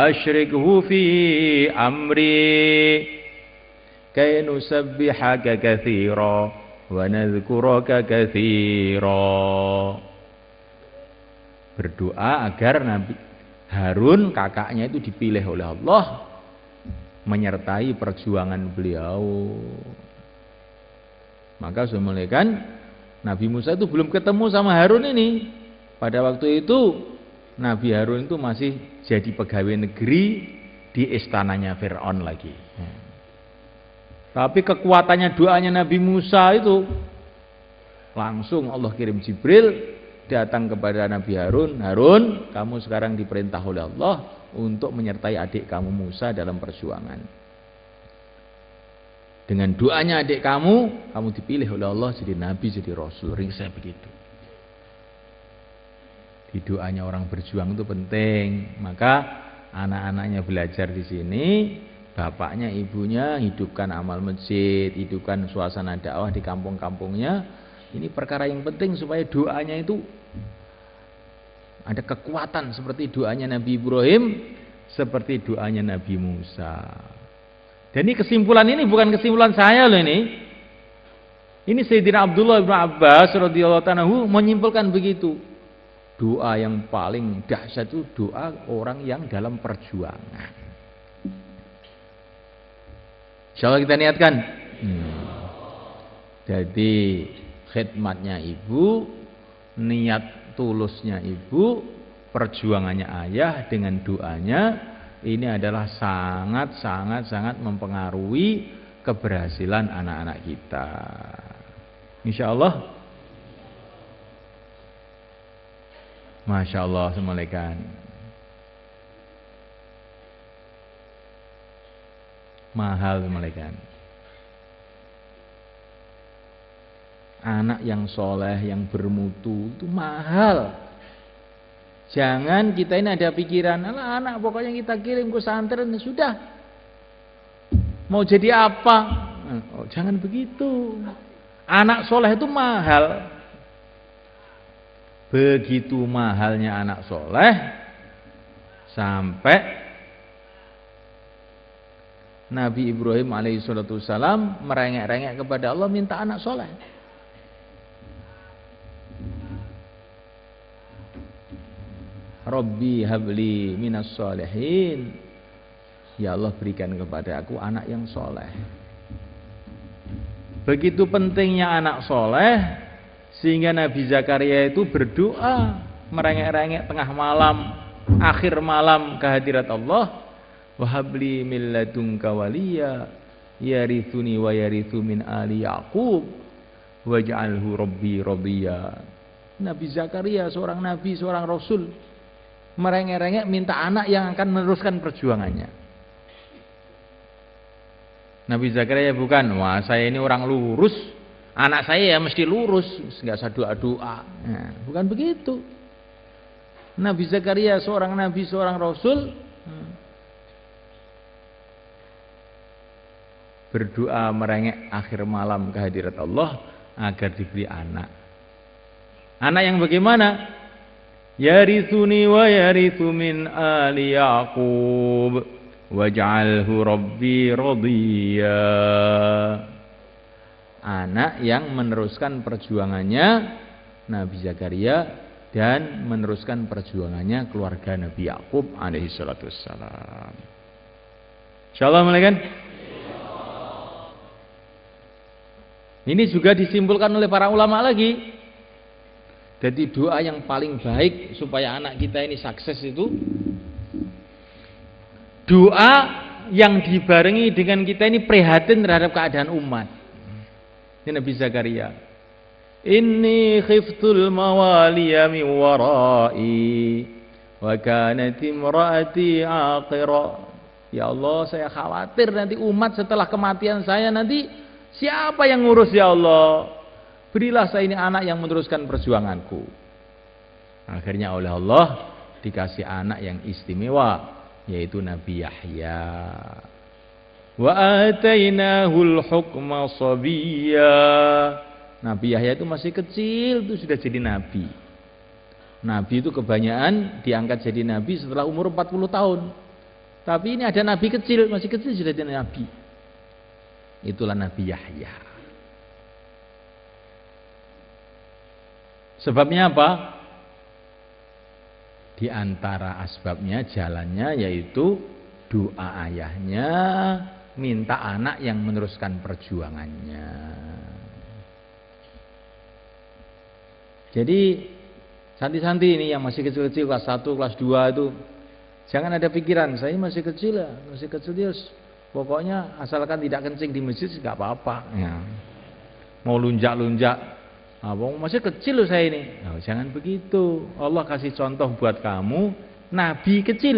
asyrikhu fi amri kay nusabbihaka katsira wa nadhkuraka katsira. Berdoa agar Nabi Harun kakaknya itu dipilih oleh Allah menyertai perjuangan beliau. Maka semulakan Nabi Musa itu belum ketemu sama Harun ini. Pada waktu itu Nabi Harun itu masih jadi pegawai negeri di istananya Fir'aun lagi. Tapi kekuatannya doanya Nabi Musa itu langsung Allah kirim Jibril datang kepada Nabi Harun. Harun, kamu sekarang diperintah oleh Allah untuk menyertai adik kamu Musa dalam perjuangan. Dengan doanya adik kamu dipilih oleh Allah jadi nabi, jadi rasul. Ringsa begitu. Di doanya orang berjuang itu penting. Maka anak-anaknya belajar di sini, bapaknya, ibunya hidupkan amal masjid, hidupkan suasana dakwah di kampung-kampungnya. Ini perkara yang penting supaya doanya itu ada kekuatan seperti doanya Nabi Ibrahim, seperti doanya Nabi Musa. Dan ini kesimpulan ini bukan kesimpulan saya loh ini. Ini Sayyidina Abdullah bin Abbas radhiyallahu anhu menyimpulkan begitu. Doa yang paling dahsyat itu doa orang yang dalam perjuangan. Insyaallah kita niatkan. Jadi khidmatnya ibu, niat tulusnya ibu, perjuangannya ayah dengan doanya, ini adalah sangat mempengaruhi keberhasilan anak-anak kita. Insyaallah. Masya Allah, semalekan. Mahal semalekan. Anak yang soleh, yang bermutu itu mahal. Jangan kita ini ada pikiran, alah anak pokoknya kita kirim ke santren sudah. Mau jadi apa? Oh, jangan begitu. Anak soleh itu mahal. Begitu mahalnya anak soleh sampai Nabi Ibrahim alaihissalam merengek-rengek kepada Allah minta anak soleh. Rabbi habli minas sholihin. Ya Allah, berikan kepada aku anak yang soleh. Begitu pentingnya anak soleh sehingga Nabi Zakaria itu berdoa merengek-rengek tengah malam, akhir malam ke hadirat Allah. Wahabli min ladunka waliya yarithuni wa yarithu min ali Yaqub waj'alhu rabbi radiya. Nabi Zakaria seorang nabi, seorang rasul, merengek-rengek minta anak yang akan meneruskan perjuangannya. Nabi Zakaria bukan, wah saya ini orang lurus, anak saya ya mesti lurus, nggak usah doa-doa. Nah, bukan begitu. Nabi Zakaria seorang nabi, seorang rasul, berdoa merengek akhir malam ke hadirat Allah agar diberi anak. Anak yang bagaimana? Yarithuni wa yarithu min ali Yaqub waj'alhu rabbi radiya. Anak yang meneruskan perjuangannya Nabi Zakaria dan meneruskan perjuangannya keluarga Nabi Yaqub alaihi salatu wassalam. Insyaallah mulai. Ini juga disimpulkan oleh para ulama lagi. Jadi doa yang paling baik supaya anak kita ini sukses itu doa yang dibarengi dengan kita ini prihatin terhadap keadaan umat. Ini Nabi Zakaria. Inni khiftul mawaliya min warai wa kanat imraati aqira. Ya Allah, saya khawatir nanti umat setelah kematian saya nanti siapa yang ngurus ya Allah? Berilah saya ini anak yang meneruskan perjuanganku. Akhirnya oleh Allah dikasih anak yang istimewa, yaitu Nabi Yahya. Wa atainahul hukma sabiyya. Nabi Yahya itu masih kecil itu sudah jadi nabi. Nabi itu kebanyakan diangkat jadi nabi setelah umur 40 tahun. Tapi ini ada nabi kecil, masih kecil sudah jadi nabi. Itulah Nabi Yahya. Sebabnya apa? Di antara asbabnya, jalannya yaitu doa ayahnya minta anak yang meneruskan perjuangannya. Jadi santi-santi ini yang masih kecil-kecil kelas 1, kelas 2 itu jangan ada pikiran saya masih kecil ya, masih kecil ya, pokoknya asalkan tidak kencing di masjid nggak apa-apa. Ya. Mau lunjak-lunjak, masih kecil loh saya ini. Nah, jangan begitu. Allah kasih contoh buat kamu, nabi kecil.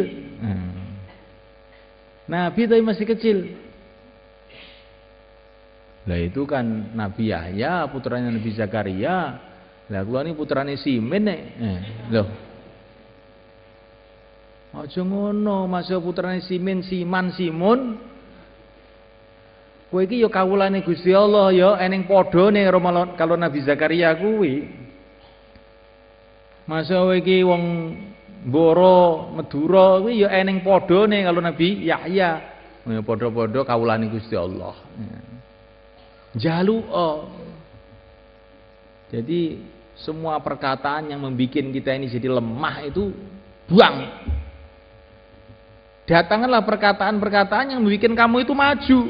Nabi tapi masih kecil. Lah itu kan Nabi Yahya putranya Nabi Zakaria. Lah kula ini putrane Simin nek. Loh. Aja ngono, masa putrane Simin, Siman, Simun. Kowe iki ya kawulane Gusti Allah ya eneng padane kalau Nabi Zakaria kuwi. Masa kowe iki wong Mboro, Madura kuwi ya eneng padane kalau Nabi Yahya. Ya padha-padha kawulane Gusti Allah. Jalu'a. Jadi semua perkataan yang membuat kita ini jadi lemah itu buang. Datanglah perkataan-perkataan yang membuat kamu itu maju.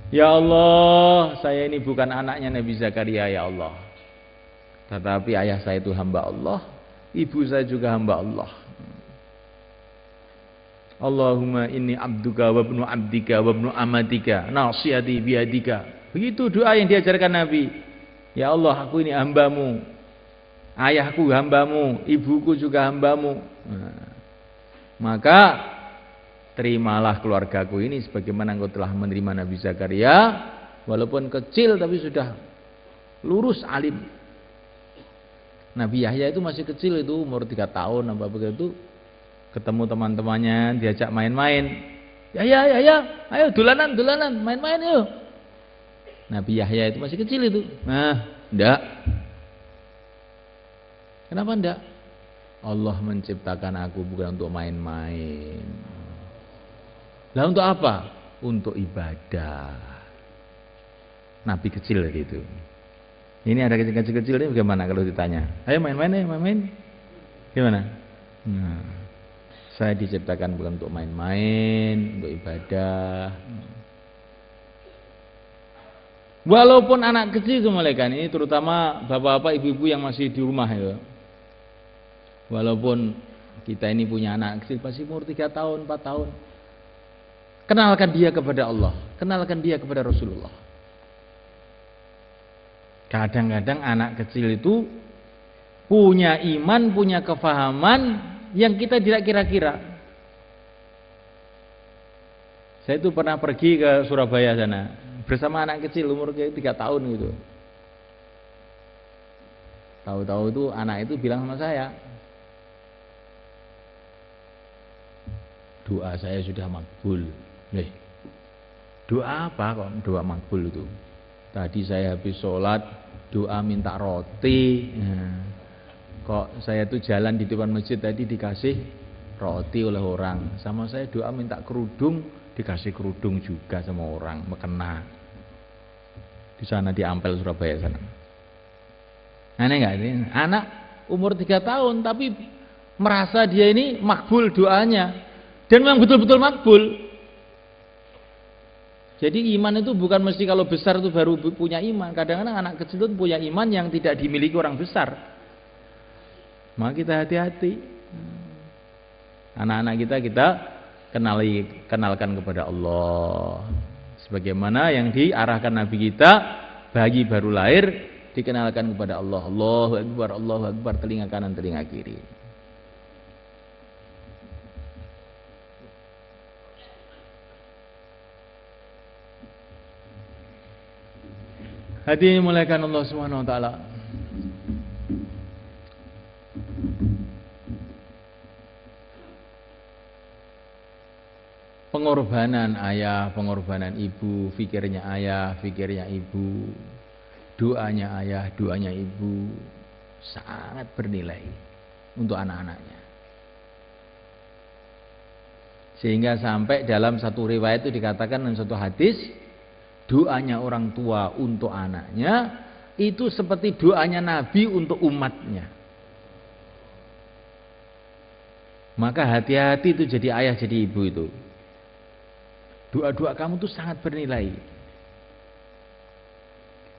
Ya Allah, saya ini bukan anaknya Nabi Zakaria ya Allah. Tetapi ayah saya itu hamba Allah, ibu saya juga hamba Allah. Allahumma inni abduka wa ibnu abdika wa ibnu amatika nasiyati biyadika. Begitu doa yang diajarkan Nabi. Ya Allah, aku ini hambamu, ayahku hambamu, ibuku juga hambamu. Maka terimalah keluargaku ini sebagaimana engkau telah menerima Nabi Zakaria, walaupun kecil tapi sudah lurus alim. Nabi Yahya itu masih kecil, itu umur 3 tahun apa begitu, ketemu teman-temannya diajak main-main. Ya, ayo dolanan, main-main yuk. Nabi Yahya itu masih kecil itu. Nah, enggak. Kenapa enggak? Allah menciptakan aku bukan untuk main-main. Lah untuk apa? Untuk ibadah. Nabi kecil gitu. Ini ada kecil-kecil ini bagaimana kalau ditanya? Ayo main-main. Gimana? Nah, saya diciptakan bukan untuk main-main, untuk ibadah. Walaupun anak kecil semalekan ini, terutama bapak-bapak, ibu-ibu yang masih di rumah ya. Walaupun kita ini punya anak kecil pasti umur 3 tahun, 4 tahun. Kenalkan dia kepada Allah, kenalkan dia kepada Rasulullah. Kadang-kadang anak kecil itu punya iman, punya kefahaman yang kita tidak kira-kira. Saya itu pernah pergi ke Surabaya sana bersama anak kecil umur 3 tahun gitu. Tahu-tahu itu anak itu bilang sama saya, doa saya sudah makbul. Doa apa kok doa makbul itu? Tadi saya habis sholat doa minta roti. Kok saya tuh jalan di depan masjid tadi dikasih roti oleh orang. Sama saya doa minta kerudung, dikasih kerudung juga sama orang, mekena. Di sana di Ampel Surabaya sana. Aneh nggak ini? Anak umur 3 tahun tapi merasa dia ini makbul doanya. Dan memang betul-betul makbul. Jadi iman itu bukan mesti kalau besar itu baru punya iman. Kadang-kadang anak kecil itu punya iman yang tidak dimiliki orang besar. Maka kita hati-hati. Anak-anak kita kenalkan kepada Allah. Sebagaimana yang diarahkan Nabi kita bagi baru lahir dikenalkan kepada Allah. Allahu Akbar, telinga kanan, telinga kiri. Hadirin muliakan Allah Subhanahu wa taala. Pengorbanan ayah, pengorbanan ibu, fikirnya ayah, fikirnya ibu, doanya ayah, doanya ibu sangat bernilai untuk anak-anaknya. Sehingga sampai dalam satu riwayat itu dikatakan dalam satu hadis, doanya orang tua untuk anaknya itu seperti doanya Nabi untuk umatnya. Maka hati-hati itu jadi ayah jadi ibu itu. Doa-doa kamu itu sangat bernilai.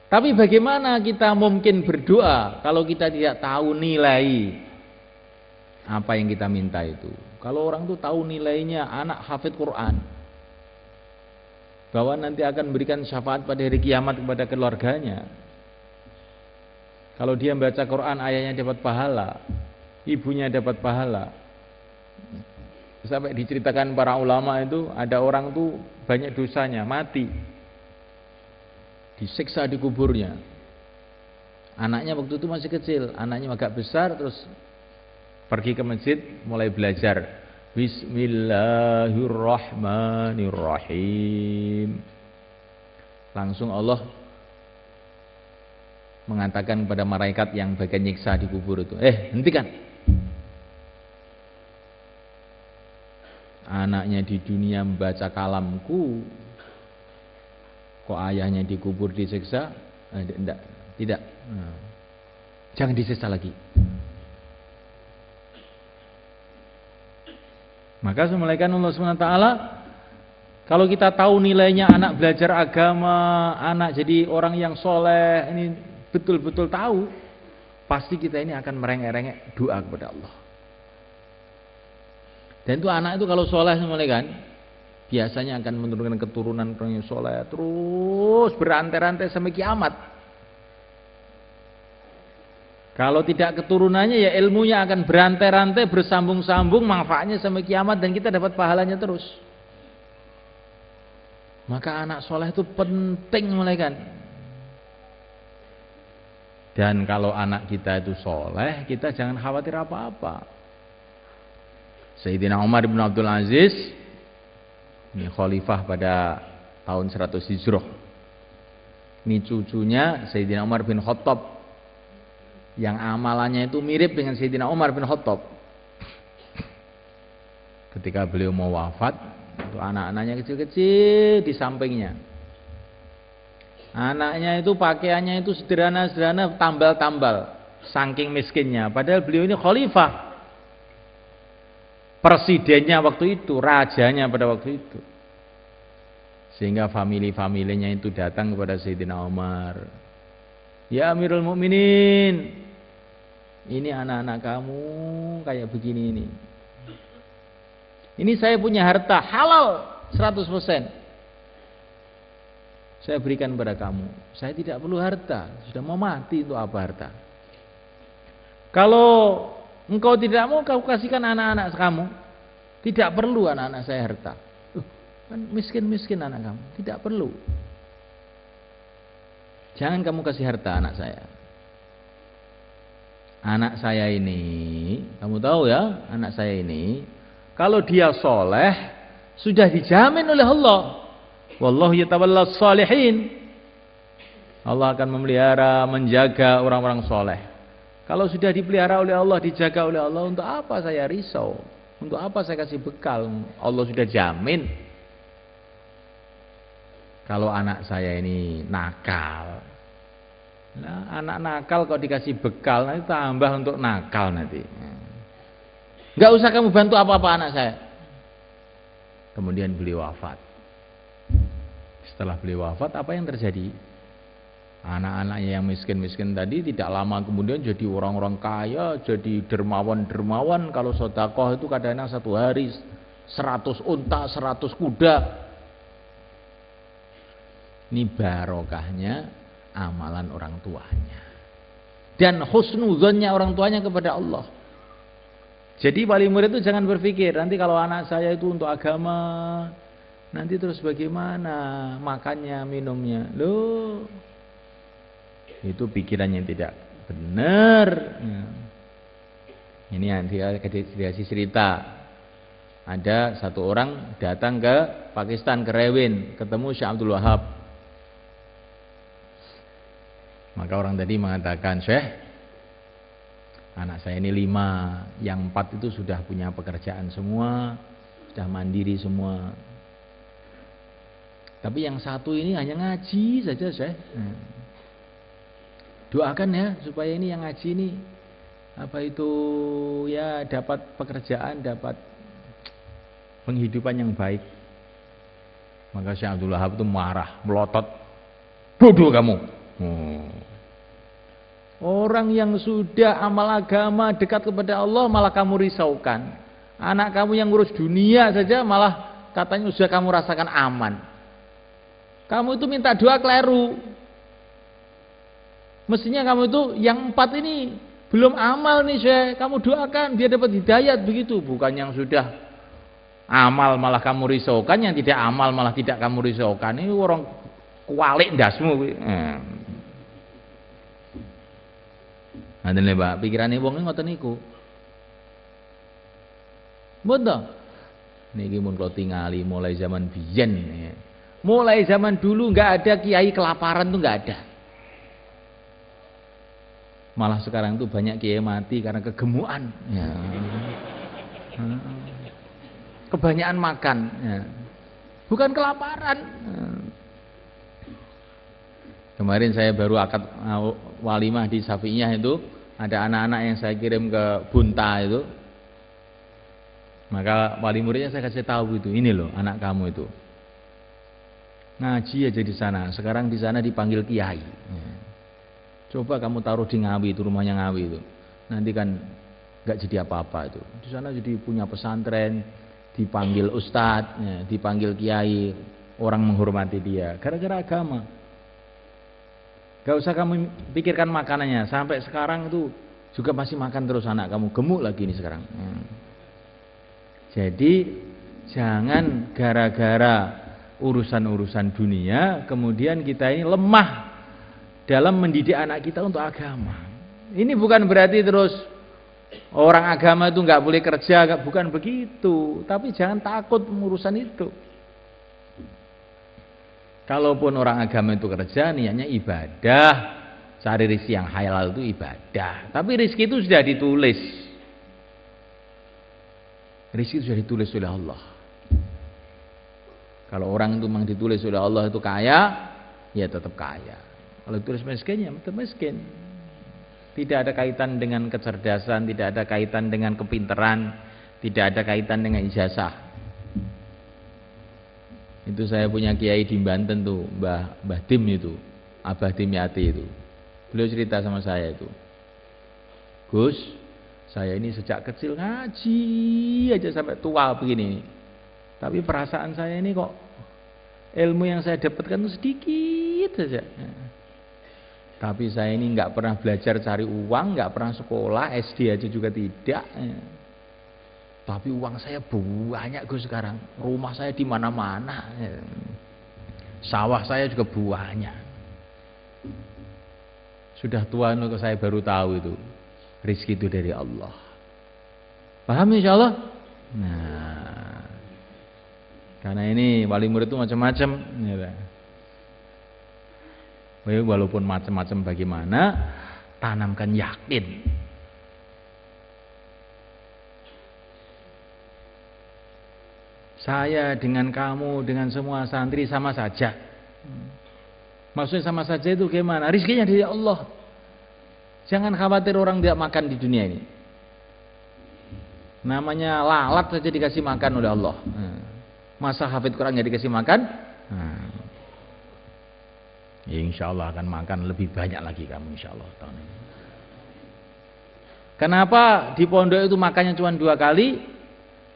Tapi bagaimana kita mungkin berdoa kalau kita tidak tahu nilai apa yang kita minta itu? Kalau orang itu tahu nilainya anak hafid Quran, bahwa nanti akan memberikan syafaat pada hari kiamat kepada keluarganya. Kalau dia membaca Quran, ayahnya dapat pahala, ibunya dapat pahala. Sampai diceritakan para ulama itu ada orang tuh banyak dosanya, mati, disiksa di kuburnya. Anaknya waktu itu masih kecil, anaknya agak besar, terus pergi ke masjid mulai belajar Bismillahirrahmanirrahim. Langsung Allah mengatakan kepada malaikat yang bagian nyiksa di kubur itu, hentikan. Anaknya di dunia membaca kalamku, kok ayahnya dikubur disiksa? Tidak. Jangan disiksa lagi. Maka semulaikan Allah SWT, kalau kita tahu nilainya anak belajar agama, anak jadi orang yang soleh, ini betul-betul tahu, pasti kita ini akan merengek-rengek doa kepada Allah. Dan itu anak itu kalau soleh semulaikan, biasanya akan menurunkan keturunan orang yang soleh, terus berantai-rantai sampai kiamat. Kalau tidak keturunannya, ya ilmunya akan berantai-rantai, bersambung-sambung, manfaatnya sampai kiamat, dan kita dapat pahalanya terus. Maka anak soleh itu penting mulaikan. Dan kalau anak kita itu soleh, kita jangan khawatir apa-apa. Sayyidina Umar bin Abdul Aziz, ini khalifah pada tahun 100 Hijrah. Ini cucunya Sayyidina Umar bin Khattab, yang amalannya itu mirip dengan Sayyidina Umar bin Khattab. Ketika beliau mau wafat, itu anak-anaknya kecil-kecil di sampingnya. Anaknya itu pakaiannya itu sederhana-sederhana, tambal-tambal, saking miskinnya. Padahal beliau ini khalifah, presidennya waktu itu, rajanya pada waktu itu. Sehingga family-familinya itu datang kepada Sayyidina Umar. Ya Amirul Mukminin, ini anak-anak kamu kayak begini ini. Ini saya punya harta halal 100%. Saya berikan kepada kamu. Saya tidak perlu harta, sudah mau mati untuk apa harta? Kalau engkau tidak mau, kau kasihkan anak-anak kamu. Tidak perlu anak-anak saya harta. Kan miskin-miskin anak kamu, tidak perlu. Jangan kamu kasih harta anak saya. Anak saya ini, kamu tahu ya, anak saya ini, kalau dia soleh, sudah dijamin oleh Allah. Wallahu yatawallas shalihin. Allah akan memelihara, menjaga orang-orang soleh. Kalau sudah dipelihara oleh Allah, dijaga oleh Allah, untuk apa saya risau? Untuk apa saya kasih bekal? Allah sudah jamin. Kalau anak saya ini nakal, nah, anak nakal kok dikasih bekal, nanti tambah untuk nakal nanti. Gak usah kamu bantu apa-apa anak saya. Kemudian beliau wafat. Setelah beliau wafat, apa yang terjadi? Anak-anaknya yang miskin-miskin tadi tidak lama kemudian jadi orang-orang kaya, jadi dermawan-dermawan. Kalau sedekah itu kadang-kadang satu hari 100 unta, 100 kuda. Ini barokahnya amalan orang tuanya. Dan husnuzonnya orang tuanya kepada Allah. Jadi wali murid itu jangan berpikir, nanti kalau anak saya itu untuk agama, nanti terus bagaimana makannya, minumnya. Loh, itu pikiran yang tidak benar. Ini yang dia dikasih cerita. Ada satu orang datang ke Pakistan, ke Rewin, ketemu Syekh Abdul Wahab. Maka orang tadi mengatakan, Syekh, anak saya ini 5, yang 4 itu sudah punya pekerjaan semua, sudah mandiri semua. Tapi yang satu ini hanya ngaji saja, Syekh. Doakan ya supaya ini yang ngaji ini apa itu ya dapat pekerjaan, dapat penghidupan yang baik. Maka Syekh Abdul Wahab itu marah, melotot. Bodoh kamu. Orang yang sudah amal agama dekat kepada Allah malah kamu risaukan. Anak kamu yang ngurus dunia saja malah katanya sudah kamu rasakan aman. Kamu itu minta doa keliru. Mestinya kamu itu yang 4 ini belum amal nih Syekh, kamu doakan dia dapat hidayat begitu, bukan yang sudah amal malah kamu risaukan, yang tidak amal malah tidak kamu risaukan. Ini orang kualik ndasmu. Ngoten lho, Pak, pikirane wong ngoten niku. Mboten. Niki mun kula tingali mulai zaman biyen. Mulai zaman dulu enggak ada kiai kelaparan tuh enggak ada. Malah sekarang tuh banyak kiai mati karena kegemukan. Ya. Kebanyakan makan. Ya. Bukan kelaparan. Kemarin saya baru akad walimah di Syafi'iyah itu, ada anak-anak yang saya kirim ke Bunta itu. Maka wali muridnya saya kasih tahu itu, ini loh anak kamu itu. Ngaji aja di sana, sekarang di sana dipanggil kiai. Coba kamu taruh di Ngawi itu, rumahnya Ngawi itu. Nanti kan nggak jadi apa-apa itu. Di sana jadi punya pesantren, dipanggil ustadz, dipanggil kiai, orang menghormati dia. Gara-gara agama. Gak usah kamu pikirkan makanannya. Sampai sekarang itu juga masih makan terus anak kamu. Gemuk lagi ini sekarang. Jadi jangan gara-gara urusan-urusan dunia kemudian kita ini lemah dalam mendidik anak kita untuk agama. Ini bukan berarti terus orang agama itu nggak boleh kerja, bukan begitu. Tapi jangan takut urusan itu. Kalaupun orang agama itu kerja, niatnya ibadah, cari rezeki yang halal itu ibadah. Tapi rezeki itu sudah ditulis. Rezeki sudah ditulis oleh Allah. Kalau orang itu memang ditulis oleh Allah itu kaya, ya tetap kaya. Kalau ditulis miskin, ya tetap miskin. Tidak ada kaitan dengan kecerdasan, tidak ada kaitan dengan kepintaran, tidak ada kaitan dengan ijazah. Itu saya punya kiai di Banten tuh, Mbah Dim itu, Abah Dimyati itu. Beliau cerita sama saya itu, Gus, saya ini sejak kecil ngaji aja sampai tua begini. Tapi perasaan saya ini kok ilmu yang saya dapatkan itu sedikit saja. Tapi saya ini nggak pernah belajar cari uang, nggak pernah sekolah, SD aja juga tidak. Tapi uang saya banyak Gus sekarang. Rumah saya di mana-mana. Sawah saya juga banyak. Sudah tua saya baru tahu itu. Rizki itu dari Allah. Paham insyaallah? Nah, karena ini wali murid itu macam-macam. Walaupun macam-macam bagaimana, tanamkan yakin. Saya dengan kamu, dengan semua santri sama saja. Maksudnya sama saja itu gimana? Rizkinya dari Allah. Jangan khawatir orang tidak makan di dunia ini. Namanya lalat saja dikasih makan oleh Allah. Masa hafid Quran nggak dikasih makan? Ya insya Allah akan makan lebih banyak lagi kamu insya Allah tahun ini. Kenapa di pondok itu makannya cuma 2 kali?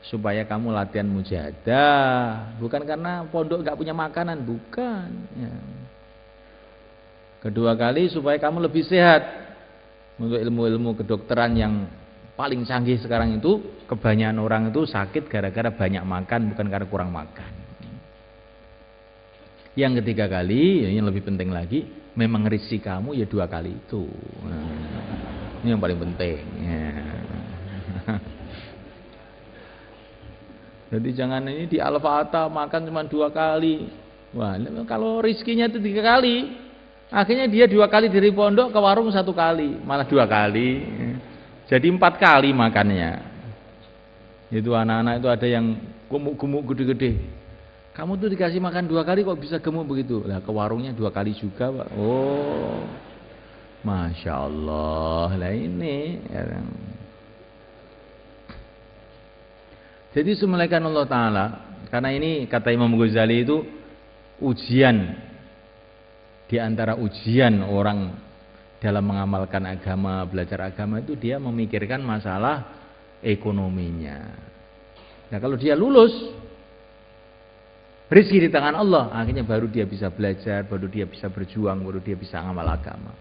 Supaya kamu latihan mujahadah. Bukan karena pondok nggak punya makanan, bukan. Ya. Kedua kali supaya kamu lebih sehat. Untuk ilmu-ilmu kedokteran yang paling canggih sekarang itu, kebanyakan orang itu sakit gara-gara banyak makan, bukan karena kurang makan. Yang ketiga kali, yang lebih penting lagi, memang rezeki kamu ya 2 kali itu. Ini yang paling penting. Ya. Jadi jangan ini di Al-Fatah makan cuma 2 kali. Wah, kalau rezekinya itu 3 kali. Akhirnya dia 2 kali dari pondok ke warung 1 kali, malah 2 kali. Jadi 4 kali makannya. Itu anak-anak itu ada yang gemuk gede-gede. Kamu tuh dikasih makan 2 kali kok bisa gemuk begitu? Lah ke warungnya 2 kali juga, Pak. Oh, Masya Allah. Lah ini ya. Jadi semulaikan Allah Ta'ala. Karena ini kata Imam Ghazali itu ujian. Di antara ujian orang dalam mengamalkan agama, belajar agama itu dia memikirkan masalah ekonominya. Nah kalau dia lulus, rezeki di tangan Allah, akhirnya baru dia bisa belajar, baru dia bisa berjuang, baru dia bisa ngamal agama.